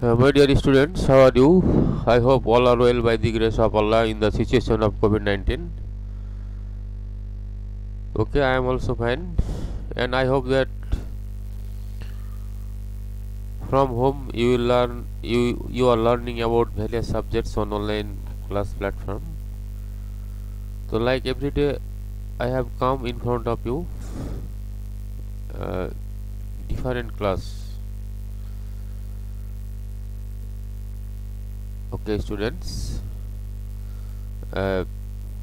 My dear students, how are you? I hope all are well by the grace of Allah in the situation of COVID-19. Okay, I am also fine, and I hope that from home you are learning about various subjects on online class platform. So, like every day, I have come in front of you uh, different class. Okay, students. I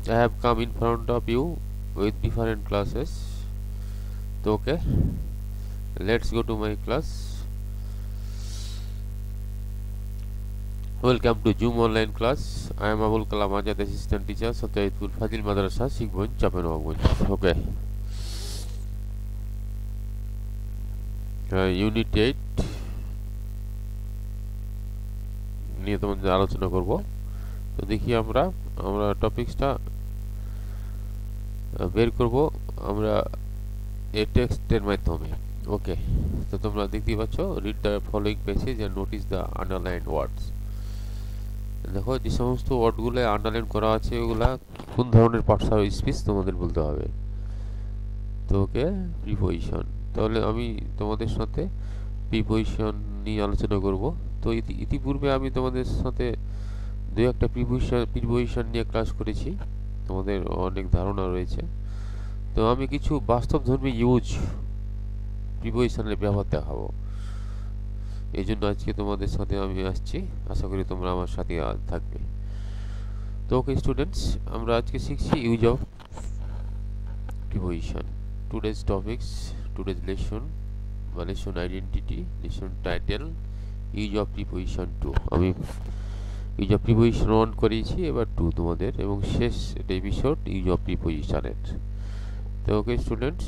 have come in front of you with different classes. So, okay, let's go to my class. Welcome to Zoom online class. I am Abul Kalam Azad, assistant teacher, Satyajitpur Fazil Madrasa, Sikbunj, Chapanwabunj. Okay. Unit 8 নিয়ে তোমাদের আলোচনা করব। তো দেখি আমরা টপিকসটা বের করব আমরা এই টেক্সটের মাধ্যমে। ওকে, তো তোমরা দেখতেই পাচ্ছ, read the following passage and notice the underlined words. দেখো যে সমস্ত ওয়ার্ডগুলো আন্ডারলাইন করা আছে ওগুলা কোন ধরনের পার্টস অফ স্পিচ তোমাদের বলতে হবে। তো ওকে, প্রিপোজিশন, তাহলে আমি তোমাদের সাথে প্রিপোজিশন নিয়ে আলোচনা করব। তো ইতিপূর্বে আমি তোমাদের সাথে দু একটা প্রিপোজিশন নিয়ে ক্লাস করেছি, তোমাদের অনেক ধারণা রয়েছে। তো আমি কিছু বাস্তবধর্মী ইউজ প্রিপোজিশনের ব্যবহার দেখাবো, এই জন্য আজকে তোমাদের সাথে আমি আসছি। আশা করি তোমরা আমার সাথে থাকবে। তো ওকে স্টুডেন্টস, আমরা আজকে শিখছি use of preposition. Today's topics, today's lesson বা lesson identity, lesson title, use of preposition 2। আমি ইউজ অফ প্রিপোজিশন 1 করিয়েছি, এবার 2 তোমাদের, এবং শেষ এপিসোড ইউজ অফ প্রিপোজিশনের। তো ওকে স্টুডেন্টস,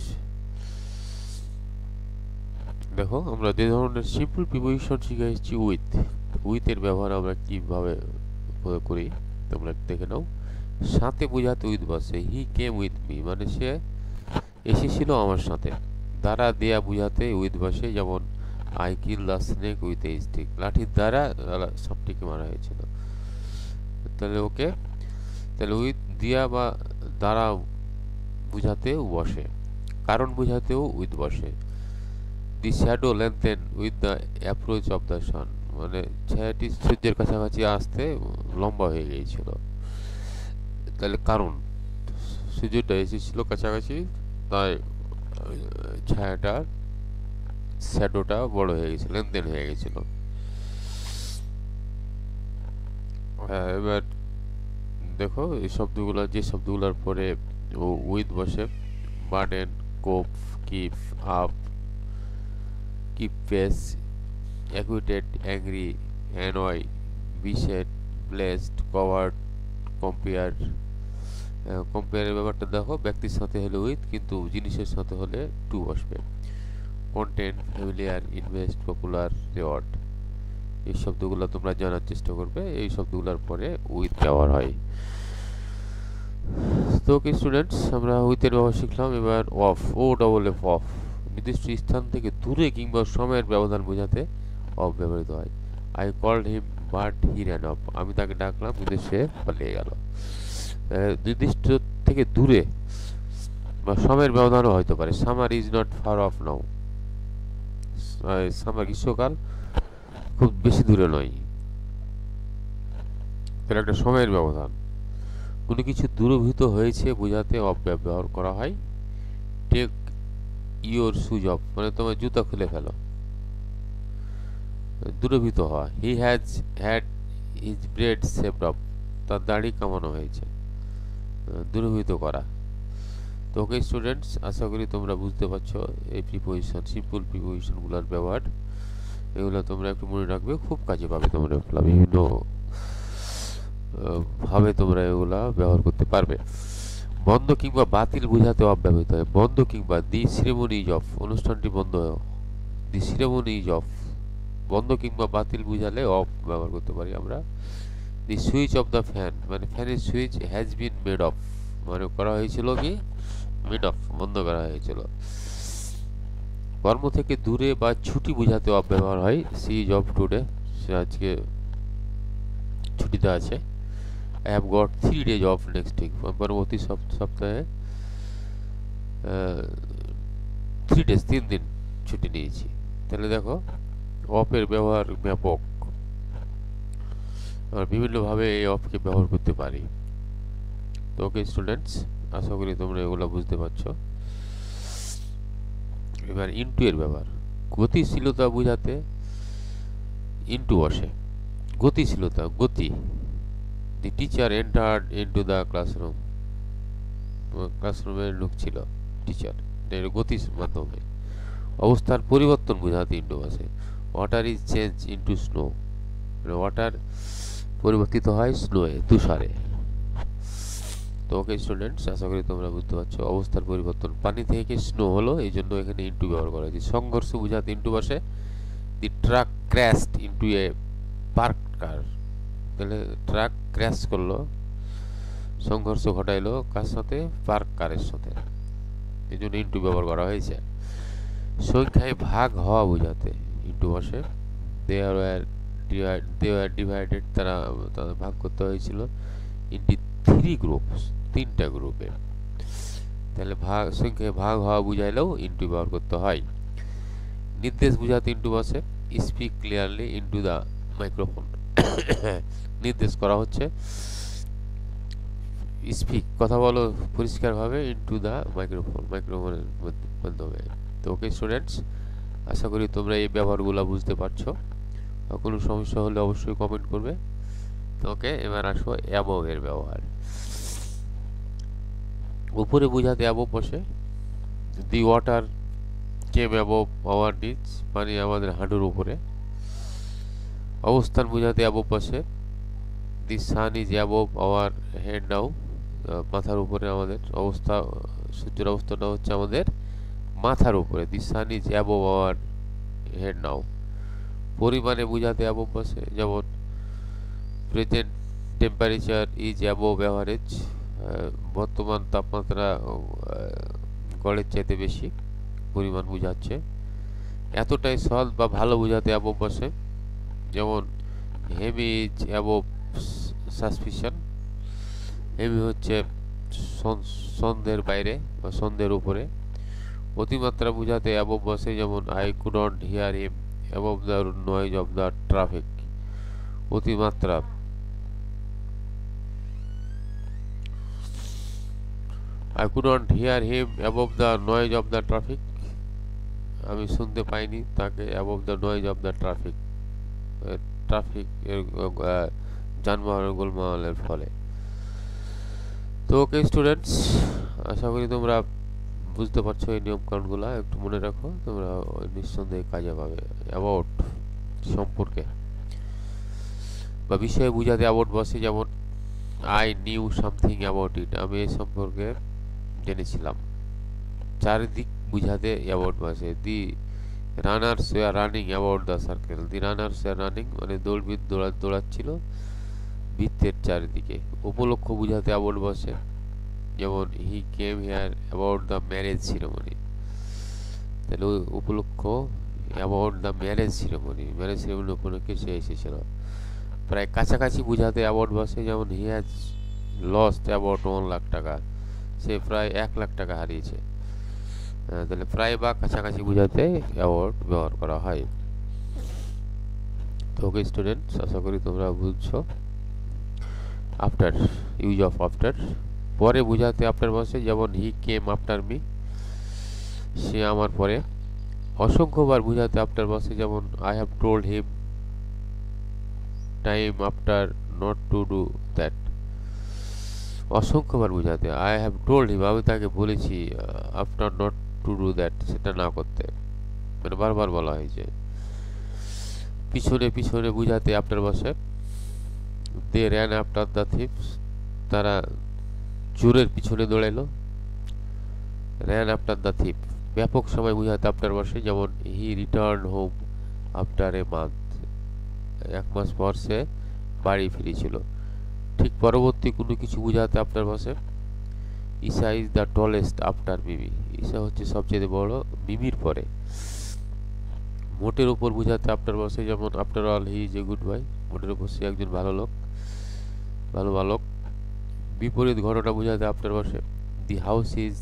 দেখো আমরা যে ধরনের সিম্পল প্রিপোজিশন শিখে এসেছি উইথ এর ব্যবহার আমরা কিভাবে করি তোমরা দেখে নাও। সাথে বোঝাতে উইথ বসে, হি কেম উইথ মি, মানে সে এসেছিল আমার সাথে। দ্বারা দেয়া বোঝাতে উইথ বসে, যেমন I kill the snake with a stick, লাঠির দ্বারা সাপটিকে মারা হয়েছিল। তাহলে ওকে, তাহলে উইথ দিয়া বা দ্বারা বোঝাতেও বসে, কারণ বোঝাতেও উইথ বসে। The shadow lengthen with the approach of the sun, মানে ছায়াটি সূর্যের কাছাকাছি আসতে লম্বা হয়ে গিয়েছিল। তাহলে কারণ সূর্যটা এসেছিল কাছাকাছি, তাই ছায়াটা শ্যাডোটা বড় হয়ে গেছিল, লেনদেন হয়ে গেছিল। এবার দেখো এই শব্দগুলো, যে শব্দগুলোর পরে উইথ বসে, burden, cope, keep, up, keep pace, acquitted, angry, annoy, wished, blessed, covered, compare. কম্পেয়ারের ব্যাপারটা দেখো, ব্যক্তির সাথে হলে উইথ, কিন্তু জিনিসের সাথে হলে টু বসবে। Content, familiar, invest, popular, reward, এই শব্দগুলো তোমরা জানার চেষ্টা করবে। এই শব্দগুলোর পরে উইথ ব্যবহার হয়। তো কি স্টুডেন্টস, আমরা উইথের ব্যবহার শিখলাম। এবার off, O double F, off, নির্দিষ্ট স্থান থেকে দূরে কিংবা সময়ের ব্যবধান বোঝাতে অফ ব্যবহৃত হয়। I called him but he ran off, আমি তাকে ডাকলাম কিন্তু সে পালিয়ে গেল। নির্দিষ্ট থেকে দূরে বা সময়ের ব্যবধানও হতে পারে। Summer is not far off now, summer গ্রীষ্মকাল খুব বেশি দূরে নয়। তাহলে একটা সময়ের ব্যবধান। কোনো কিছু দূরভূত হয়েছে বোঝাতে অফ ব্যবহার করা হয়। টেক ইওর শুজ অফ, মানে তোমার জুতা খুলে ফেলো, দূরভূত হওয়া। He has had his bread shaved of, তার দাড়ি কামানো হয়েছে, দূরভূত করা। তো ওকে স্টুডেন্টস, আশা করি তোমরা বুঝতে পারছো এই প্রিপোজিশন, সিম্পল প্রিপোজিশনগুলোর ব্যবহার। এগুলো তোমরা একটু মনে রাখবে, খুব কাজে পাবে তোমরা, বিভিন্ন ভাবে তোমরা এগুলা ব্যবহার করতে পারবে। বন্ধ কিংবা বাতিল বোঝাতে অফ ব্যবহৃত হয়। বন্ধ কিংবা দি সিরেমনি ইজ অফ, অনুষ্ঠানটি বন্ধ, দি সিরেমনি ইজ অফ, বন্ধ কিংবা বাতিল বুঝালে অফ ব্যবহার করতে পারি আমরা। দি সুইচ অফ দ্য ফ্যান, মানে ফ্যানের switch has been made of, মানে করা হয়েছিল কি, মেড অফ, বন্ধ করা হয়েছিল। কর্ম থেকে দূরে বা ছুটি বোঝাতে অফ ব্যবহার হয়। সি ইজ অফ টুডে, সে আজকে ছুটিতে আছে। I have got 3 days off next week, পরবর্তী সপ্তাহে 3 days 3 দিন ছুটি নিয়েছি। তাহলে দেখো অফের ব্যবহার ব্যাপক, আমরা বিভিন্নভাবে এই অফকে ব্যবহার করতে পারি। তো ওকে স্টুডেন্টস, আশা করি তোমরা এগুলো বুঝতে পারছো। এবার ইনটু এর ব্যবহার, গতিশীলতা বোঝাতে ইনটু বসে। গতিশীলতা, গতি। The teacher entered into the classroom, ক্লাসরুমে ঢুকছিল টিচার, এটা গতির মাধ্যমে। অবস্থার পরিবর্তন বোঝাতে ইনটু বসে। Water is change into snow, water পরিবর্তিত হয় স্নোয়ে, তুষারে। তো ওকে স্টুডেন্টস, আশা করি তোমরা বুঝতে পারছো। অবস্থার পরিবর্তন, পানি থেকে স্নো হলো, এই জন্য এখানে ইনটু ব্যবহার করা হয়েছে। সংঘর্ষ বোঝাতে ইনটু বসে। দি truck crashed into a park কার, তাহলে ট্রাক ক্র্যাশ করলো, সংঘর্ষ ঘটাইলো কার সাথে? পার্ক কারের সাথে, এই জন্য ইনটু ব্যবহার করা হয়েছে। সংখ্যায় ভাগ হওয়া বোঝাতে ইনটু বসে। দে আর ডিভাইডেড, তারা তাদের ভাগ করতে হয়েছিল ইনটু 3 গ্রুপস, 3টা গ্রুপে। তাহলে সংখ্যায় ভাগ হওয়া বুঝাইলেও ইনটু ব্যবহার করতে হয়। নির্দেশ বোঝাতে ইনটু বসে। Speak clearly into the microphone, নির্দেশ করা হচ্ছে, স্পিক কথা বলো পরিষ্কারভাবে, ইনটু দ্য মাইক্রোফোন, মাইক্রোফোনের মাধ্যমে। তো ওকে স্টুডেন্টস, আশা করি তোমরা এই ব্যবহারগুলো বুঝতে পারছো। কোনো সমস্যা হলে অবশ্যই কমেন্ট করবে। তো ওকে, এবার আসবো অ্যাবভ এর ব্যবহার। উপরে বোঝাতে অ্যাবভ বসে। The water came above our knee, পানি আমাদের হাঁটুর উপরে। অবস্থান বোঝাতে অ্যাবভ বসে। The sun is above our head now, মাথার উপরে আমাদের অবস্থা, সূর্যের অবস্থাটা হচ্ছে আমাদের মাথার উপরে। দি sun is above our head নাও। পরিমাণে বোঝাতে অ্যাবভ বসে, যেমন present temperature is above average, বর্তমান তাপমাত্রা গড়ের চাইতে বেশি, পরিমাণ বোঝাচ্ছে। এতটাই সৎ বা ভালো বোঝাতে অ্যাবভ বসে, যেমন heavy is above suspicion, heavy হচ্ছে সন্দেহের বাইরে বা সন্দেহের উপরে। অতিমাত্রা বোঝাতে অ্যাবভ বসে, যেমন I couldn't hear him above the noise of the traffic, অতিমাত্রা। I couldn't hear him above the noise of the traffic, আমি শুনতে পাইনি তাকে above the noise of the traffic, traffic যানবাহনের গোলমালের ফলে। তো ওকে স্টুডেন্টস, আশা করি তোমরা বুঝতে পারছো এই নিয়মকানুনগুলো, একটু মনে রাখো, তোমরা নিঃসন্দেহে কাজে পাবে। অ্যাবাউট সম্পর্কে বা বিষয়ে বোঝাতে অ্যাবাউট বসে, যেমন I knew something about it, আমি এই সম্পর্কে জেনেছিলাম। চারিদিক বুঝাতে অ্যাবাউট বসে। The runners were running about the circle, the runners were running মানে দৌড়বিদ দৌড়াচ্ছিল বৃত্তের চারিদিকে। উপলক্ষ বুঝাতে অ্যাবাউট বসে, যেমন he came here about the marriage ceremony, তাহলে উপলক্ষ about the marriage ceremony, marriage ceremony উপলক্ষে সে এসেছিল। প্রায় কাছাকাছি বুঝাতে অ্যাবাউট বসে, যেমন he has lost about 1 lakh টাকা, সে প্রায় 1 লাখ টাকা হারিয়েছে। তাহলে প্রায় বা কাছাকাছি বুঝাতে অ্যাবাউট ব্যবহার করা হয়। তো ওকে স্টুডেন্টস, আশা করি তোমরা বুঝছো। আফটার, ইউজ অফ আফটার, পরে বুঝাতে আফটার বসে, যেমন হি কেম আফটার মি, সে আমার পরে। অসংখ্যবার বুঝাতে আফটার বসে, যেমন I have told him time after not to do that. অসংখ্যবার বুঝাতে আই হ্যাভ টোল্ড হিম, আমি তাকে বলেছি after not to do that, সেটা না করতে, মানে বারবার বলা হয়েছে। পিছনে পিছনে বুঝাতে আফটার বসে। They ran after the thieves, তারা চোরের পিছনে দৌড়াইলো। Ran after the thief. ব্যাপক সময় বুঝাতে আফটার বসে, যেমন he return home after a month, 1 মাস পর সে বাড়ি ফিরেছিল। ঠিক পরবর্তী কোনো কিছু বুঝাতে আফটার বসে। Isha is the tallest after Mimi, Isha হচ্ছে সবচেয়ে বড় মিমির পরে। মোটের উপর বোঝাতে আফটার বসে, যেমন after all he is a good boy, মোটের উপর সে একজন ভালো লোক, ভালো বালক। বিপরীত ঘটনা বোঝাতে আফটার বসে the house is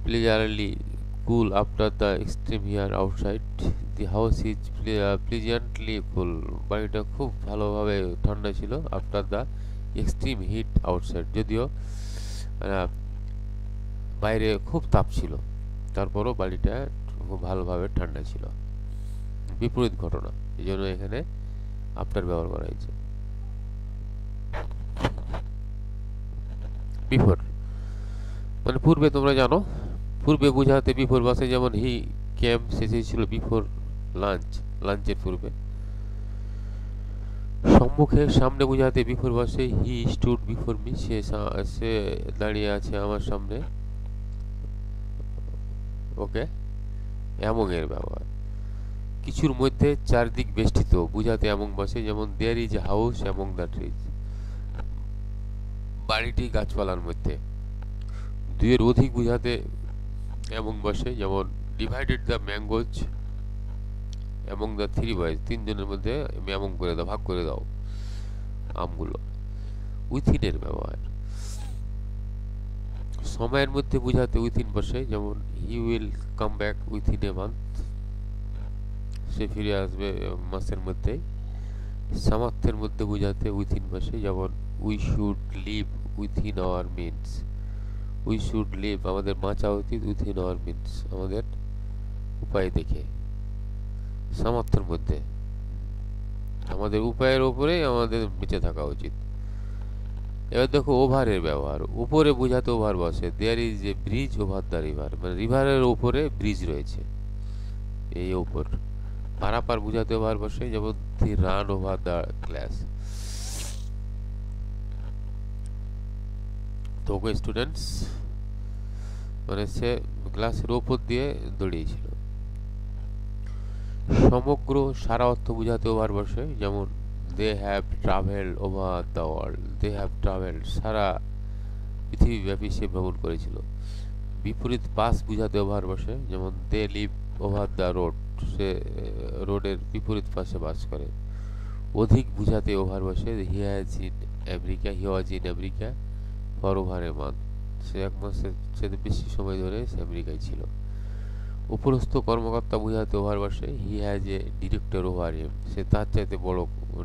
pleasantly cool after the extreme here outside. The house is pleasantly cool. বাড়িটা খুব ভালোভাবে ঠান্ডা ছিল after the extreme heat outside, যদিও বাইরে খুব তাপ ছিল, তারপরও বাড়িটা খুব ভালোভাবে ঠান্ডা ছিল। বিপরীত ঘটনা, এই জন্য এখানে আফটার ব্যবহার করা হয়েছে। বিফোর মানে পূর্বে, তোমরা জানো পূর্বে বোঝাতে বিফোর বসে, যেমন হি কেম শেষে ছিল বিফোর লাঞ্চ, লাঞ্চের পূর্বে। সম্মুখে সামনে বোঝাতে বিফোর বসে হি স্টুড বিফোর মি, সে দাঁড়িয়ে আছে আমার সামনে। ওকে, এমং এর ব্যবহার। কিছুর মধ্যে চারদিক বেষ্টিত বোঝাতে এমং বসে, যেমন there is a house among the trees, বাড়িটি গাছপালার মধ্যে। দুইয়ের অধিক বোঝাতে এমং বসে, যেমন divided the mangoes among the three boys, তিনজনের মধ্যে এমং করে দাও, ভাগ করে দাও আমগুলো। উইথিনের ব্যবহার। সময়ের মধ্যে বোঝাতে উইথিন বসে, যেমন he will come back within a month, সে ফিরে আসবে মাসের মধ্যে। সামর্থ্যের মধ্যে বোঝাতে উইথিন বসে, যেমন we should live within our means, we should live আমাদের বাঁচা উচিত, উইথিন আওয়ার মিনস আমাদের উপায় দেখে। সামর্থ্যের মধ্যে আমাদের উপায়ের উপরে আমাদের বেঁচে থাকা উচিত। এবার দেখো ওভারের ব্যবহার। উপরে বোঝাতে ওভার বসে, there is a bridge over the river, মানে রিভারের উপরে ব্রিজ রয়েছে, এই উপর। পারাপার বোঝাতে ওভার বসে, যেমন দি রান ওভার দ্য ক্লাস। তো ওকে স্টুডেন্টস মানে সে ক্লাসের ওপর দিয়ে দৌড়িয়েছিল। সমগ্র সারা অর্থ বোঝাতে ওভার বসে, যেমন they have travelled over the world, they have travelled সারা পৃথিবীব্যাপী সে ভ্রমণ করেছিল। বিপরীত পাস বোঝাতে ওভার বসে, যেমন they live over the road, সে রোডের বিপরীত পাশে বাস করে। অধিক বোঝাতে ওভার বসে, he has in America, he was in America for over a month, সে এক মাসের চেয়ে বেশি সময় ধরে সে আমেরিকায় ছিল। উপরস্থ কর্মকর্তা বোঝাতে ওভার বসে, he has a director over him, সে তার চাইতে বড়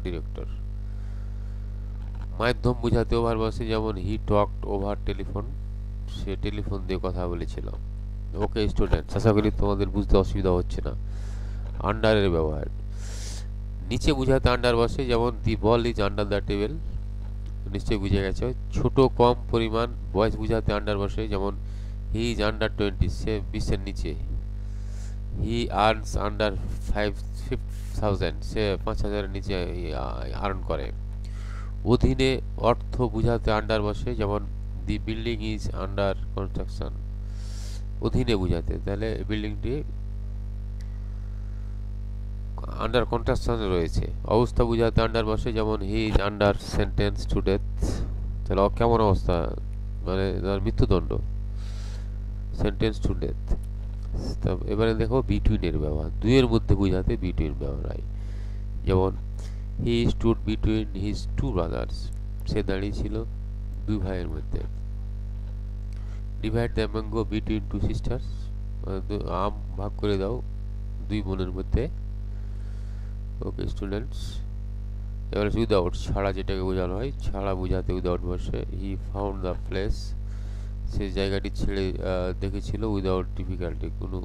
ডিরেক্টর। মাধ্যম বোঝাতে ওভার বসে, যেমন হি টকড ওভার টেলিফোন, সে টেলিফোন দিয়ে কথা বলেছিল। ওকে স্টুডেন্টস, আশা করি তোমাদের বুঝতে অসুবিধা হচ্ছে না। আন্ডারের ব্যবহার। নিচে বোঝাতে আন্ডার বসে, যেমন দি বল ইজ আন্ডার দ্য টেবিল, নিশ্চয়ই বুঝে গেছে। ছোট কম পরিমাণ। বয়স বোঝাতে আন্ডার বসে, যেমন হি ইজ আন্ডার 20, সে 20-এর নিচে। হি আর্নস আন্ডার 5,000, সে 5,000-এর নিচে আর্ন করে। অধীনে অর্থ বোঝাতে আন্ডার বসে, যেমন দি বিল্ডিং ইজ আন্ডার কনস্ট্রাকশন, অধীনে বোঝাতে, তাহলে বিল্ডিংটি আন্ডার কনস্ট্রাকশনে রয়েছে। অবস্থা বোঝাতে আন্ডার বসে, যেমন he is under sentence to death, তাহলে কেমন অবস্থা, মানে তার মৃত্যুদণ্ড, সেন্টেন্স টু ডেথ। এবারে দেখো বিটুইনের ব্যবহার। দুইয়ের মধ্যে বোঝাতে বিটুইন ব্যবহার হয়, যেমন he stood between his two brothers, সে দাঁড়িয়েছিল দুই ভাইয়ের মধ্যে। Divide the mango between two sisters, আম ভাগ করে দাও দুই বোনের মধ্যে। ওকে স্টুডেন্টস, এবারে উইদাউট, ছাড়া যেটাকে বোঝানো হয়, ছাড়া বোঝাতে উইদাউট বসে, হি ফাউন্ড দ্য প্লেস, সে জায়গাটি ছেড়ে দেখেছিল, উইদাউট ডিফিকাল্টি, কোনো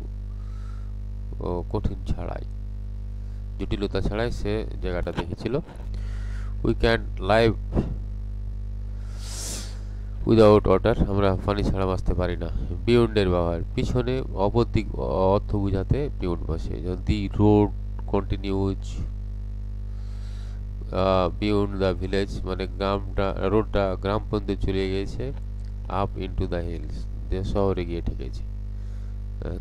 কঠিন ছাড়াই, জটিলতা ছাড়াই সে জায়গাটা দেখেছিল। We can live without water, আমরা পানি ছাড়া বাঁচতে পারি না। বিয়ন্ডের ব্যবহার। পিছনে অপর দিক অর্থ বোঝাতে বিয়ন্ড বসে, যেমন দি road continues beyond the village, মানে রোডটা গ্রাম পর্যন্ত চলে গিয়েছে, আপ ইনটু দ্য হিলস, যে শহরে গিয়ে ঠেকেছে।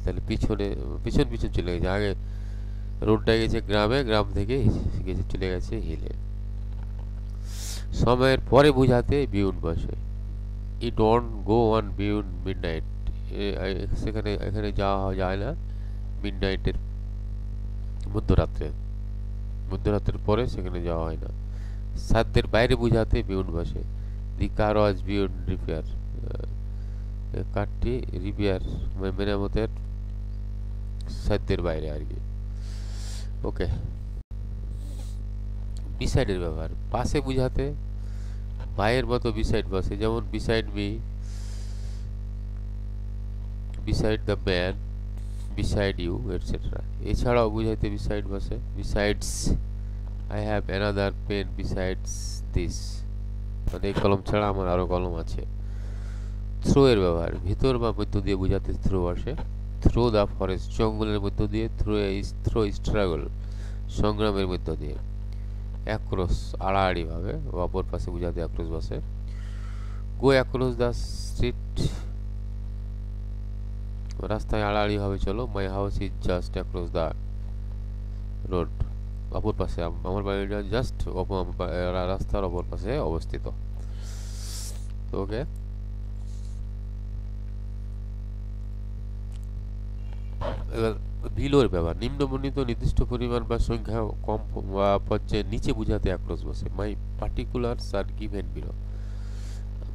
তাহলে পিছন পিছন চলে গেছে, আগে রোডটা গেছে গ্রামে, গ্রাম থেকে চলে গেছে হিলে। সময়ের পরে বোঝাতে বিয়ন্ড বসে, ইট won't go on beyond midnight, সেখানে এখানে যাওয়া যায় না মিডনাইটের মধ্যরাত্রে, মধ্যরাত্রের পরে সেখানে যাওয়া হয় না। সাধ্যের বাইরে বোঝাতে বিয়ন্ড বসে। দি কার ওয়াজ বিয়ন্ড রিপেয়ার, কারটি রিপেয়ার মেরামতের সাধ্যের বাইরে আর কি। ওকে, বিসাইডের ব্যবহার পাশে বোঝাতে ভাইয়ের মতো বিসাইড বসে, যেমন beside me, beside the man, beside you etcetera. এছাড়াও বুঝাইতে বিসাইড বসে besides, I have another pen besides this, মানে এই কলম ছাড়া আমার আরো কলম আছে। থ্রো এর ব্যবহার ভিতর বা মধ্য দিয়ে বোঝাতে থ্রো আসে। থ্রো দ্য ফরেস্ট, জঙ্গলের মধ্য দিয়ে। থ্রো স্ট্রাগল, সংগ্রামের মধ্য দিয়ে। অ্যাক্রস, আড়াআড়ি ভাবে, অপর পাশে বোঝাতে অ্যাক্রস বসে। গো অ্যাক্রস দ্য স্ট্রিট, রাস্তায় আড়াআড়ি ভাবে চলো। My house is just across the road, অপর পাশে, আমার বাড়িটা জাস্ট রাস্তার অপর পাশে অবস্থিত। ওকে, এবার বিলোর ব্যবহার নিম্নবর্ণিত নির্দিষ্ট পরিমাণ বা সংখ্যা কম বা পর্যায়ে নিচে বোঝাতে অ্যাক্রস বসে। My particulars are given below,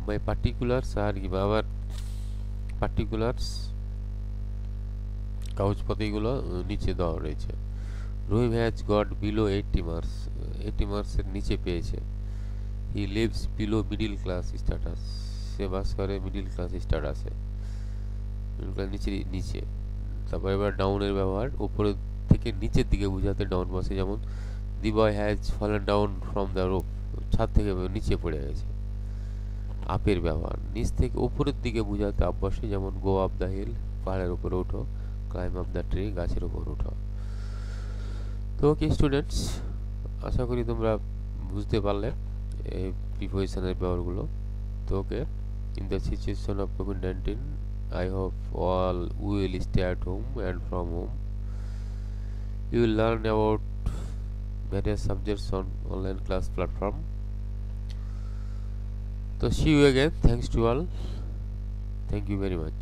my particulars are give, আবার পার্টিকুলারস কাগজপত্রগুলো নিচে দেওয়া রয়েছে। Rahim has got below 80 marks, 80 মার্কসের নিচে পেয়েছে। He lives below middle class status, সে বাস করে মিডিল ক্লাস স্ট্যাটাসে, নিচে নিচে। তারপর এবার ডাউনের ব্যবহার উপরের থেকে নিচের দিকে বোঝাতে ডাউন বসে, যেমন the boy has fallen down from the roof, ছাদ থেকে নিচে পড়ে গেছে। আপের ব্যবহার নিচ থেকে উপরের দিকে বোঝাতে আপ বসে, যেমন গো আপ দ্য হিল, পাহাড়ের উপরে ওঠো। ক্লাইম আপ দ্য ট্রি, গাছের উপর ওঠো। তো ওকে স্টুডেন্টস, আশা করি তোমরা বুঝতে পারলে এই প্রিপোজিশনের ব্যবহারগুলো। তো ওকে, in the situation of COVID-19, I hope all will stay at home and from home. You will learn about various subjects on online class platform. So see you again. Thanks to all. Thank you very much.